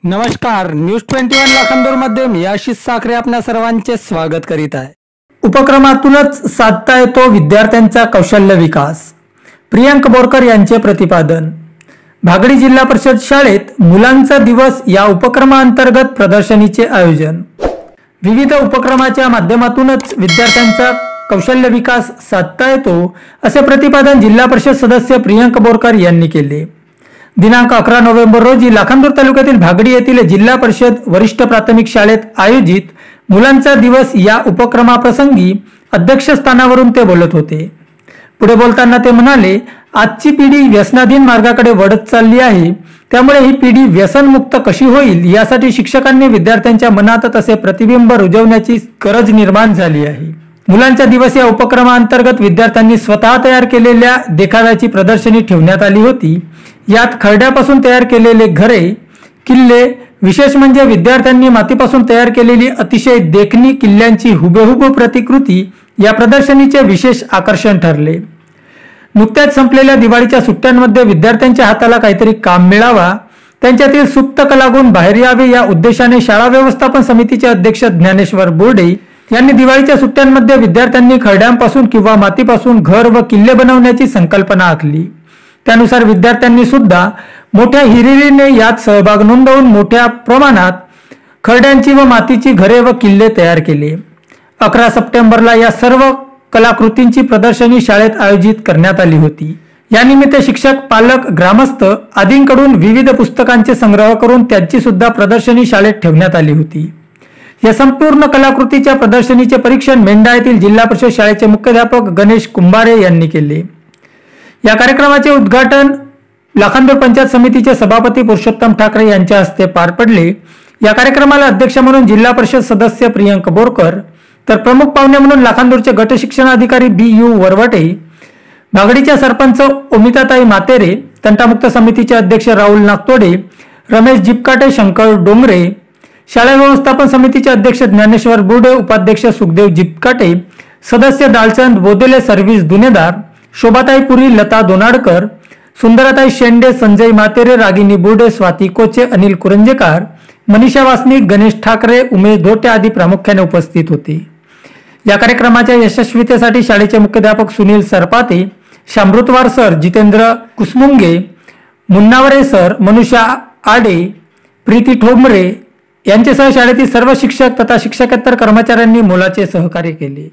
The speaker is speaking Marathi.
नमस्कार, न्यूज 21 लाखांदूरमध्ये मी आशिष साखरे आपल्या सर्वांचे स्वागत करीत आहे। उपक्रमातूनच साधता येतो विद्यार्थ्यांचा कौशल्य विकास, प्रियंक बोरकर यांचे प्रतिपादन। भागडी जिल्हा परिषद शाळेत मुलांचा दिवस या उपक्रमांतर्गत प्रदर्शनीचे आयोजन। विविध उपक्रमाच्या माध्यमातूनच विद्यार्थ्यांचा कौशल्य विकास साधता येतो असे प्रतिपादन जिल्हा परिषद सदस्य प्रियंक बोरकर यांनी केले। दिनांक 11 नोव्हेंबर रोजी लाखांदूर तालुक्यातील भागडी येथील जिल्हा परिषद वरिष्ठ प्राथमिक शाळेत आयोजित मुलांचा दिवस या उपक्रमाप्रसंगी अध्यक्षस्थानावरून ते बोलत होते। पुढे बोलताना ते म्हणाले, आजची पिढी व्यसनाधीन मार्गाकडे वळत चालली आहे, त्यामुळे ही पिढी व्यसनमुक्त कशी होईल यासाठी शिक्षकांनी विद्यार्थ्यांच्या मनात तसे प्रतिबिंब रुजवण्याची गरज निर्माण झाली आहे। मुलांचा दिवस या उपक्रमांतर्गत विद्यार्थ्यांनी स्वतः तयार केलेल्या देखाव्याची प्रदर्शनी ठेवण्यात आली होती। यात खरड्यापासून तयार केलेले घरे, किल्ले, विशेष म्हणजे विद्यार्थ्यांनी मातीपासून तयार केलेली अतिशय देखणी किल्ल्यांची हुबेहूब प्रतिकृती या प्रदर्शनीचे विशेष आकर्षण ठरले। नुकत्याच संपलेल्या दिवाळीच्या सुट्ट्यांमध्ये विद्यार्थ्यांच्या हाताला काहीतरी काम मिळावा, त्यांच्यातील सुप्त कलागुण बाहेर यावे या उद्देशाने शाळा व्यवस्थापन समितीचे अध्यक्ष ज्ञानेश्वर बोर्डे यांनी दिवाळीच्या सुट्ट्यांमध्ये विद्यार्थ्यांनी खरड्यांपासून किंवा मातीपासून घर व किल्ले बनवण्याची संकल्पना आखली। त्यानुसार विद्यार्थ्यांनी सुद्धा मोठ्या हिरिरीने यात सहभाग नोंदवून मोठ्या प्रमाणात खरड्यांची व मातीची घरे व किल्ले तयार केले। 11 सप्टेंबरला या सर्व कलाकृतींची प्रदर्शनी शाळेत आयोजित करण्यात आली होती। यानिमित्त शिक्षक, पालक, ग्रामस्थ आदींकडून विविध पुस्तकांचे संग्रह करून त्यांची सुद्धा प्रदर्शनी शाळेत ठेवण्यात आली होती। या संपूर्ण कलाकृतीच्या प्रदर्शनीचे परीक्षण मेंढा येथील जिल्हा परिषद शाळेचे मुख्याध्यापक गणेश कुंभारे यांनी केले। या कार्यक्रमाचे उद्घाटन लाखांदूर पंचायत समितीचे सभापती पुरुषोत्तम ठाकरे यांच्या हस्ते पार पडले। या कार्यक्रमाला अध्यक्ष म्हणून जिल्हा परिषद सदस्य प्रियंक बोरकर, तर प्रमुख पाहुणे म्हणून लाखांदूरचे गट शिक्षणाधिकारी BU वरवटे, भागडीच्या सरपंच ओमिताताई मातेरे, तंटामुक्त समितीचे अध्यक्ष राहुल नागतोडे, रमेश जिपकाटे, शंकर डोंगरे, शाळा व्यवस्थापन समितीचे अध्यक्ष ज्ञानेश्वर बोर्डे, उपाध्यक्ष सुखदेव जिपकाटे, सदस्य दालचंद बोदेले, सर्व्हिस दुनेदार शोभाताई पुरी, लता दोनाडकर, सुंदरताई शेंडे, संजय मातेरे, रागिनी बोर्डे, स्वाती कोचे, अनिल कुरंजेकर, मनीषा वासनिक, गणेश ठाकरे, उमेश धोटे आदी प्रामुख्याने उपस्थित होते। या कार्यक्रमाच्या यशस्वीतेसाठी शाळेचे मुख्याध्यापक सुनील सरपाते, शामृतवार सर, जितेंद्र कुसमुंगे, मुन्नावरे सर, मनुषा आडे, प्रीती ठोंबरे यांच्यासह शाळेतील सर्व शिक्षक तथा शिक्षकेतर कर्मचाऱ्यांनी मोलाचे सहकार्य केले।